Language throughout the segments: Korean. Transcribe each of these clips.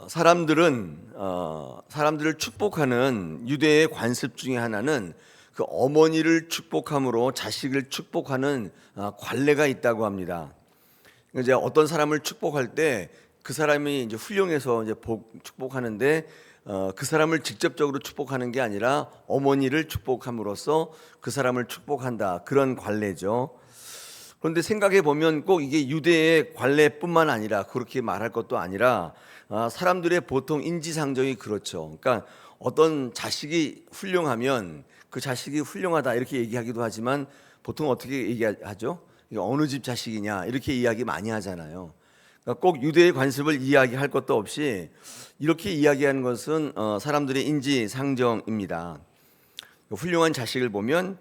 사람들을 축복하는 유대의 관습 중에 하나는 그 어머니를 축복함으로 자식을 축복하는 관례가 있다고 합니다. 이제 어떤 사람을 축복할 때 그 사람이 이제 훌륭해서 이제 축복하는데 그 사람을 직접적으로 축복하는 게 아니라 어머니를 축복함으로써 그 사람을 축복한다, 그런 관례죠. 그런데 생각해 보면 꼭 이게 유대의 관례뿐만 아니라, 그렇게 말할 것도 아니라 사람들의 보통 인지상정이 그렇죠. 그러니까 어떤 자식이 훌륭하면 그 자식이 훌륭하다 이렇게 얘기하기도 하지만 보통 어떻게 얘기하죠? 이게 어느 집 자식이냐 이렇게 이야기 많이 하잖아요. 그러니까 꼭 유대의 관습을 이야기할 것도 없이 이렇게 이야기하는 것은 사람들의 인지상정입니다. 훌륭한 자식을 보면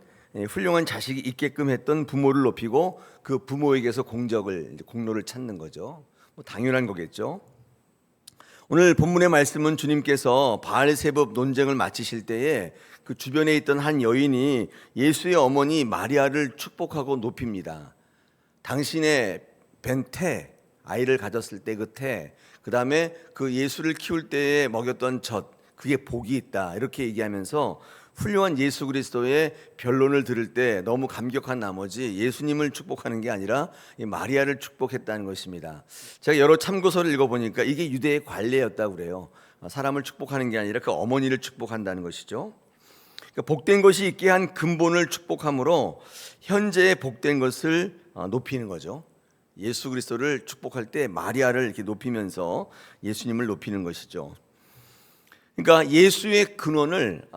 훌륭한 자식이 있게끔 했던 부모를 높이고 그 부모에게서 공로를 찾는 거죠. 뭐 당연한 거겠죠. 오늘 본문의 말씀은 주님께서 바알세법 논쟁을 마치실 때에 그 주변에 있던 한 여인이 예수의 어머니 마리아를 축복하고 높입니다. 당신의 벤 태, 아이를 가졌을 때 그 태, 그 다음에 그 예수를 키울 때에 먹였던 젖, 그게 복이 있다 이렇게 얘기하면서 훌륭한 예수 그리스도의 변론을 들을 때 너무 감격한 나머지 예수님을 축복하는 게 아니라 마리아를 축복했다는 것입니다. 제가 여러 참고서를 읽어보니까 이게 유대의 관례였다고 그래요. 사람을 축복하는 게 아니라 그 어머니를 축복한다는 것이죠. 그러니까 복된 것이 있게 한 근본을 축복함으로 현재의 복된 것을 높이는 거죠. 예수 그리스도를 축복할 때 마리아를 이렇게 높이면서 예수님을 높이는 것이죠. 그러니까 예수의 근원을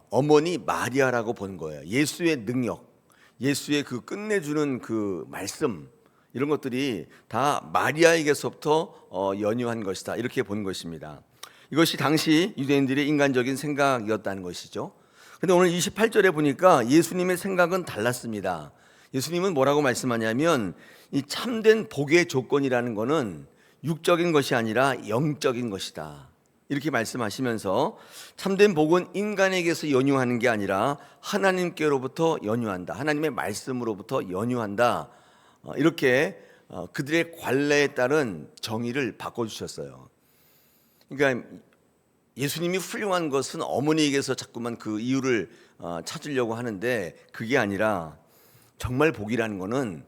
어머니 마리아라고 본 거예요. 예수의 능력, 예수의 그 끝내주는 그 말씀, 이런 것들이 다 마리아에게서부터 연유한 것이다 이렇게 본 것입니다. 이것이 당시 유대인들의 인간적인 생각이었다는 것이죠. 그런데 오늘 28절에 보니까 예수님의 생각은 달랐습니다. 예수님은 뭐라고 말씀하냐면 이 참된 복의 조건이라는 것은 육적인 것이 아니라 영적인 것이다 이렇게 말씀하시면서 참된 복은 인간에게서 연유하는 게 아니라 하나님께로부터 연유한다, 하나님의 말씀으로부터 연유한다, 이렇게 그들의 관례에 따른 정의를 바꿔주셨어요. 그러니까 예수님이 훌륭한 것은 어머니에게서 자꾸만 그 이유를 찾으려고 하는데 그게 아니라 정말 복이라는 것은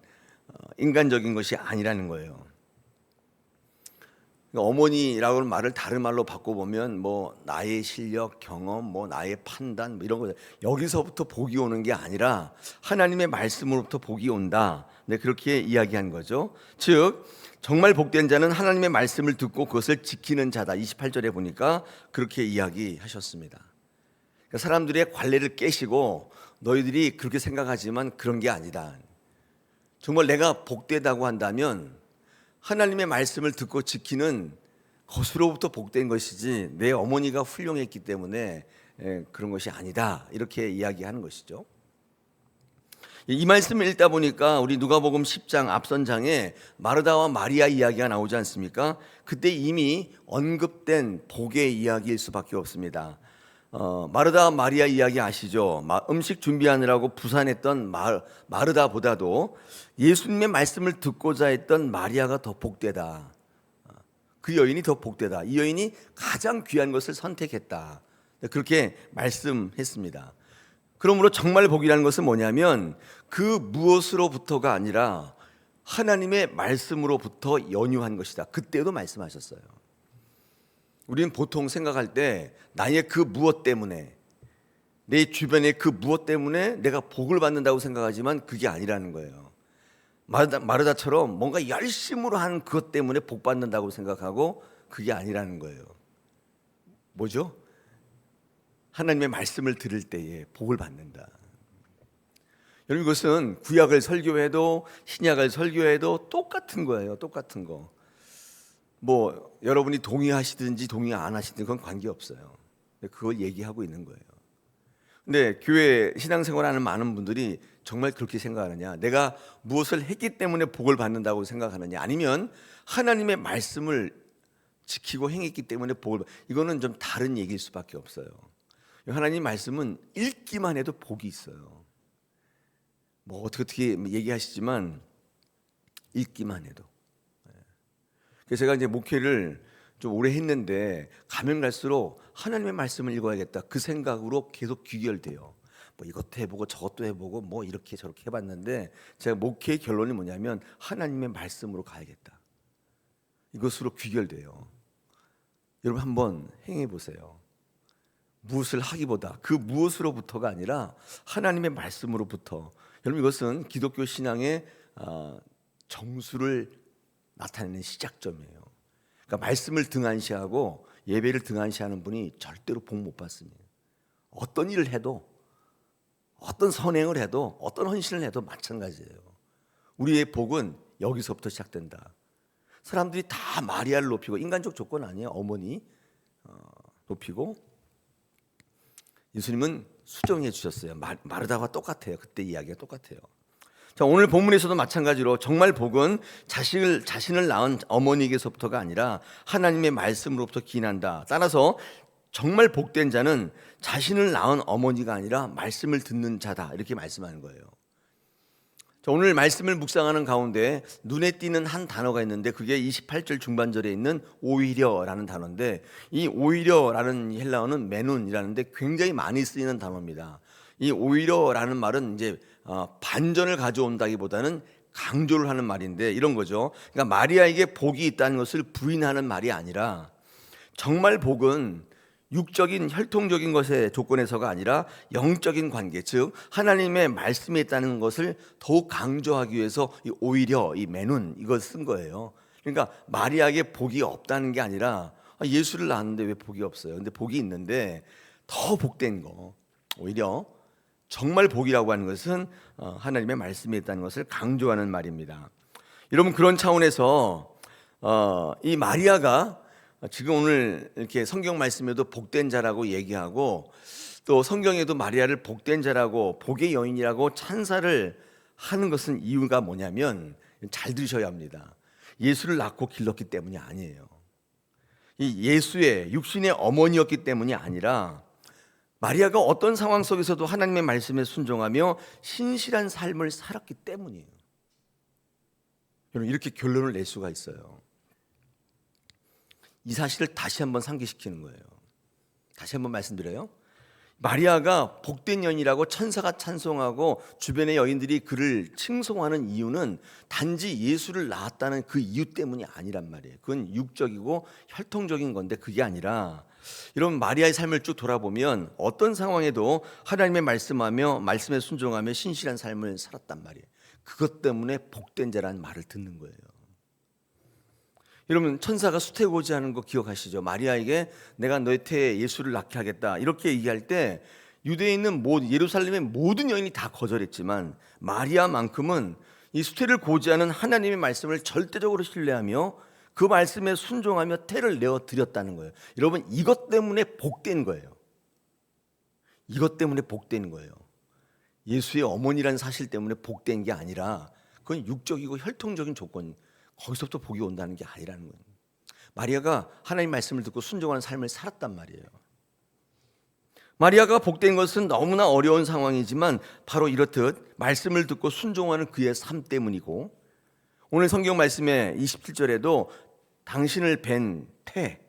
인간적인 것이 아니라는 거예요. 어머니라고 하는 말을 다른 말로 바꿔보면 뭐 나의 실력, 경험, 뭐 나의 판단, 뭐 이런 거, 여기서부터 복이 오는 게 아니라 하나님의 말씀으로부터 복이 온다, 네, 그렇게 이야기한 거죠. 즉 정말 복된 자는 하나님의 말씀을 듣고 그것을 지키는 자다. 28절에 보니까 그렇게 이야기하셨습니다. 그러니까 사람들의 관례를 깨시고 너희들이 그렇게 생각하지만 그런 게 아니다. 정말 내가 복되다고 한다면 하나님의 말씀을 듣고 지키는 것으로부터 복된 것이지 내 어머니가 훌륭했기 때문에 그런 것이 아니다 이렇게 이야기하는 것이죠. 이 말씀을 읽다 보니까 우리 누가복음 10장 앞선 장에 마르다와 마리아 이야기가 나오지 않습니까? 그때 이미 언급된 복의 이야기일 수밖에 없습니다. 마르다와 마리아 이야기 아시죠? 음식 준비하느라고 부산했던 마르다보다도 예수님의 말씀을 듣고자 했던 마리아가 더 복되다. 그 여인이 더 복되다. 이 여인이 가장 귀한 것을 선택했다. 그렇게 말씀했습니다. 그러므로 정말 복이라는 것은 뭐냐면 그 무엇으로부터가 아니라 하나님의 말씀으로부터 연유한 것이다. 그때도 말씀하셨어요. 우리는 보통 생각할 때 나의 그 무엇 때문에, 내 주변의 그 무엇 때문에 내가 복을 받는다고 생각하지만 그게 아니라는 거예요. 마르다처럼 뭔가 열심으로 한 그것 때문에 복 받는다고 생각하고 그게 아니라는 거예요. 뭐죠? 하나님의 말씀을 들을 때에 복을 받는다. 여러분, 이것은 구약을 설교해도 신약을 설교해도 똑같은 거예요. 똑같은 거. 뭐 여러분이 동의하시든지 동의 안 하시든지 그건 관계없어요. 그걸 얘기하고 있는 거예요. 근데 교회 신앙생활하는 많은 분들이 정말 그렇게 생각하느냐, 내가 무엇을 했기 때문에 복을 받는다고 생각하느냐, 아니면 하나님의 말씀을 지키고 행했기 때문에 이거는 좀 다른 얘기일 수밖에 없어요. 하나님 말씀은 읽기만 해도 복이 있어요. 뭐 어떻게 얘기하시지만 읽기만 해도. 그래서 제가 이제 목회를 좀 오래 했는데 가면 갈수록 하나님의 말씀을 읽어야겠다 그 생각으로 계속 귀결돼요. 뭐 이것도 해보고 저것도 해보고 뭐 이렇게 저렇게 해봤는데 제가 목회의 결론이 뭐냐면 하나님의 말씀으로 가야겠다. 이것으로 귀결돼요. 여러분 한번 행해 보세요. 무엇을 하기보다 그 무엇으로부터가 아니라 하나님의 말씀으로부터. 여러분 이것은 기독교 신앙의 정수를 나타내는 시작점이에요. 그러니까 말씀을 등한시하고 예배를 등한시하는 분이 절대로 복 못 받습니다. 어떤 일을 해도 어떤 선행을 해도 어떤 헌신을 해도 마찬가지예요. 우리의 복은 여기서부터 시작된다. 사람들이 다 마리아를 높이고 인간적 조건 아니에요. 어머니 높이고 예수님은 수정해 주셨어요. 마르다와 똑같아요. 그때 이야기가 똑같아요. 자, 오늘 본문에서도 마찬가지로 정말 복은 자신을 낳은 어머니에게서부터가 아니라 하나님의 말씀으로부터 기인한다. 따라서 정말 복된 자는 자신을 낳은 어머니가 아니라 말씀을 듣는 자다. 이렇게 말씀하는 거예요. 자, 오늘 말씀을 묵상하는 가운데 눈에 띄는 한 단어가 있는데 그게 28절 중반절에 있는 오히려라는 단어인데 이 오히려라는 헬라어는 메눈이라는데 굉장히 많이 쓰이는 단어입니다. 이 오히려라는 말은 이제 반전을 가져온다기보다는 강조를 하는 말인데 이런 거죠. 그러니까 마리아에게 복이 있다는 것을 부인하는 말이 아니라 정말 복은 육적인 혈통적인 것의 조건에서가 아니라 영적인 관계, 즉 하나님의 말씀에 있다는 것을 더욱 강조하기 위해서 이 오히려 이 메눈 이걸 쓴 거예요. 그러니까 마리아에게 복이 없다는 게 아니라 예수를 낳았는데 왜 복이 없어요? 근데 복이 있는데 더 복된 거. 오히려 정말 복이라고 하는 것은 하나님의 말씀에 있다는 것을 강조하는 말입니다. 여러분 그런 차원에서 이 마리아가 지금 오늘 이렇게 성경 말씀에도 복된 자라고 얘기하고 또 성경에도 마리아를 복된 자라고 복의 여인이라고 찬사를 하는 것은 이유가 뭐냐면 잘 들으셔야 합니다. 예수를 낳고 길렀기 때문이 아니에요. 이 예수의 육신의 어머니였기 때문이 아니라 마리아가 어떤 상황 속에서도 하나님의 말씀에 순종하며 신실한 삶을 살았기 때문이에요. 여러분 이렇게 결론을 낼 수가 있어요. 이 사실을 다시 한번 상기시키는 거예요. 다시 한번 말씀드려요. 마리아가 복된 여인이라고 천사가 찬송하고 주변의 여인들이 그를 칭송하는 이유는 단지 예수를 낳았다는 그 이유 때문이 아니란 말이에요. 그건 육적이고 혈통적인 건데 그게 아니라 이런 마리아의 삶을 쭉 돌아보면 어떤 상황에도 하나님의 말씀하며 말씀에 순종하며 신실한 삶을 살았단 말이에요. 그것 때문에 복된 자라는 말을 듣는 거예요. 여러분 천사가 수태고지하는 거 기억하시죠? 마리아에게 내가 너의 태에 예수를 낳게 하겠다 이렇게 얘기할 때 유대에 있는 예루살렘의 모든 여인이 다 거절했지만 마리아만큼은 이 수태를 고지하는 하나님의 말씀을 절대적으로 신뢰하며 그 말씀에 순종하며 태를 내어 드렸다는 거예요. 여러분 이것 때문에 복된 거예요. 이것 때문에 복된 거예요. 예수의 어머니라는 사실 때문에 복된 게 아니라 그건 육적이고 혈통적인 조건, 거기서부터 복이 온다는 게 아니라는 거예요. 마리아가 하나님 말씀을 듣고 순종하는 삶을 살았단 말이에요. 마리아가 복된 것은 너무나 어려운 상황이지만 바로 이렇듯 말씀을 듣고 순종하는 그의 삶 때문이고 오늘 성경 말씀의 27절에도 당신을 뵌 태,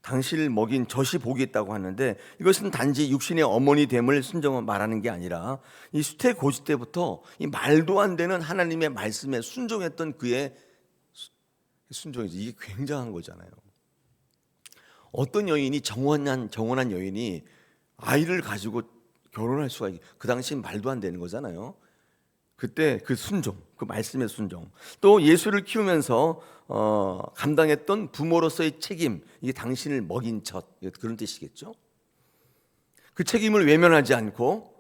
당신을 먹인 젖이 복이 있다고 하는데 이것은 단지 육신의 어머니 됨을 순종을 말하는 게 아니라 이 수태 고지 때부터 이 말도 안 되는 하나님의 말씀에 순종했던 그의 순종이지. 이게 굉장한 거잖아요. 어떤 여인이 정원한 여인이 아이를 가지고 결혼할 수가 그 당시엔 말도 안 되는 거잖아요. 그때 그 순종, 그 말씀의 순종, 또 예수를 키우면서 감당했던 부모로서의 책임, 이게 당신을 먹인 젖 그런 뜻이겠죠. 그 책임을 외면하지 않고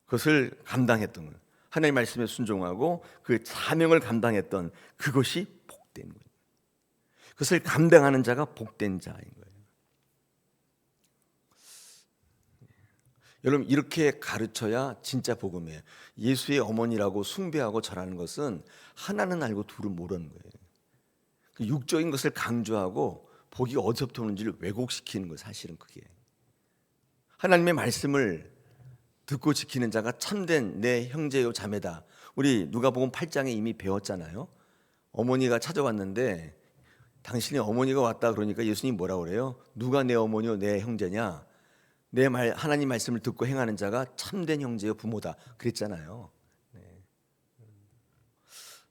그것을 감당했던 거예요. 하나님의 말씀에 순종하고 그 사명을 감당했던 그것이 복된 거예요. 그것을 감당하는 자가 복된 자인 거예요. 여러분 이렇게 가르쳐야 진짜 복음이에요. 예수의 어머니라고 숭배하고 절하는 것은 하나는 알고 둘은 모르는 거예요. 그 육적인 것을 강조하고 복이 어디서부터 오는지를 왜곡시키는 거예요. 사실은 그게 하나님의 말씀을 듣고 지키는 자가 참된 내 형제요 자매다. 우리 누가복음 8장에 이미 배웠잖아요. 어머니가 찾아왔는데 당신의 어머니가 왔다 그러니까 예수님이 뭐라 그래요? 누가 내 어머니요 내 형제냐? 내 말 하나님 말씀을 듣고 행하는 자가 참된 형제요 부모다 그랬잖아요.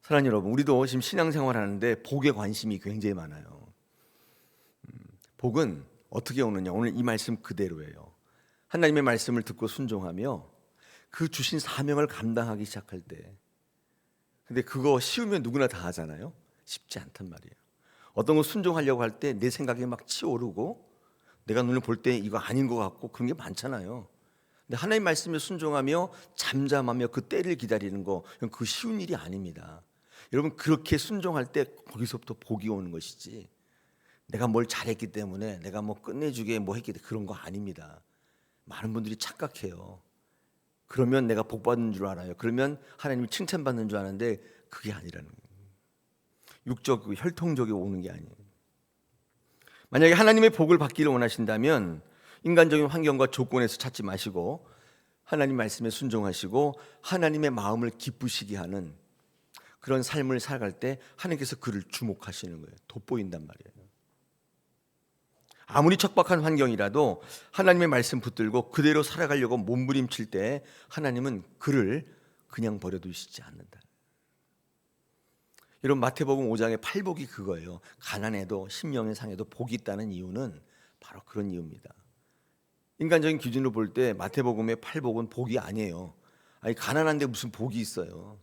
사랑하는 여러분, 우리도 지금 신앙생활 하는데 복에 관심이 굉장히 많아요. 복은 어떻게 오느냐? 오늘 이 말씀 그대로예요. 하나님의 말씀을 듣고 순종하며 그 주신 사명을 감당하기 시작할 때, 근데 그거 쉬우면 누구나 다 하잖아요. 쉽지 않단 말이에요. 어떤 거 순종하려고 할 때 내 생각이 막 치오르고 내가 눈을 볼 때 이거 아닌 것 같고 그런 게 많잖아요. 근데 하나님 말씀에 순종하며 잠잠하며 그 때를 기다리는 거, 그 쉬운 일이 아닙니다. 여러분, 그렇게 순종할 때 거기서부터 복이 오는 것이지, 내가 뭘 잘했기 때문에 내가 뭐 끝내주게 뭐 했기 때문에 그런 거 아닙니다. 많은 분들이 착각해요. 그러면 내가 복 받는 줄 알아요. 그러면 하나님이 칭찬받는 줄 아는데 그게 아니라는 거예요. 육적, 혈통적이 오는 게 아니에요. 만약에 하나님의 복을 받기를 원하신다면 인간적인 환경과 조건에서 찾지 마시고 하나님 말씀에 순종하시고 하나님의 마음을 기쁘시게 하는 그런 삶을 살아갈 때 하나님께서 그를 주목하시는 거예요. 돋보인단 말이에요. 아무리 척박한 환경이라도 하나님의 말씀 붙들고 그대로 살아가려고 몸부림칠 때 하나님은 그를 그냥 버려두시지 않는다. 여러분, 마태복음 5장의 팔복이 그거예요. 가난해도 심령의 상해도 복이 있다는 이유는 바로 그런 이유입니다. 인간적인 기준으로 볼 때 마태복음의 팔복은 복이 아니에요. 아니, 가난한데 무슨 복이 있어요.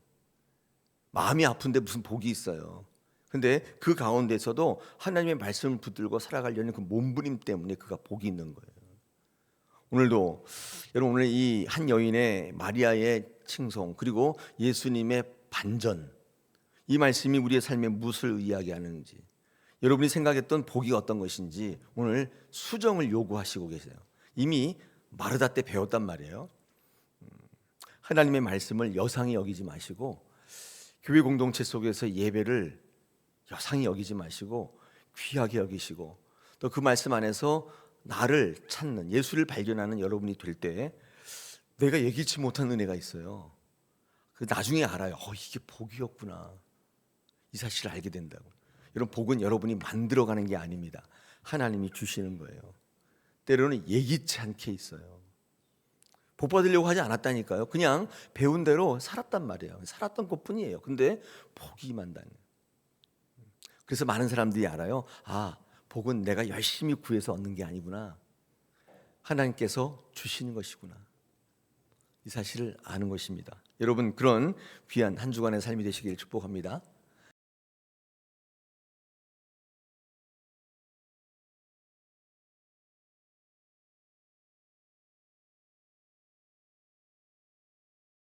마음이 아픈데 무슨 복이 있어요. 근데 그 가운데서도 하나님의 말씀을 붙들고 살아가려는 그 몸부림 때문에 그가 복이 있는 거예요. 오늘도 여러분, 오늘 이 한 여인의 마리아의 칭송 그리고 예수님의 반전, 이 말씀이 우리의 삶에 무엇을 이야기하는지, 여러분이 생각했던 복이 어떤 것인지 오늘 수정을 요구하시고 계세요. 이미 마르다 때 배웠단 말이에요. 하나님의 말씀을 여상히 여기지 마시고 교회 공동체 속에서 예배를 여상히 여기지 마시고 귀하게 여기시고 또 그 말씀 안에서 나를 찾는, 예수를 발견하는 여러분이 될 때 내가 예기치 못한 은혜가 있어요. 그 나중에 알아요. 이게 복이었구나. 이 사실을 알게 된다고. 여러분, 복은 여러분이 만들어가는 게 아닙니다. 하나님이 주시는 거예요. 때로는 예기치 않게 있어요. 복 받으려고 하지 않았다니까요. 그냥 배운 대로 살았단 말이에요. 살았던 것뿐이에요. 근데 복이 임한다는. 그래서 많은 사람들이 알아요. 복은 내가 열심히 구해서 얻는 게 아니구나. 하나님께서 주시는 것이구나. 이 사실을 아는 것입니다. 여러분, 그런 귀한 한 주간의 삶이 되시길 축복합니다.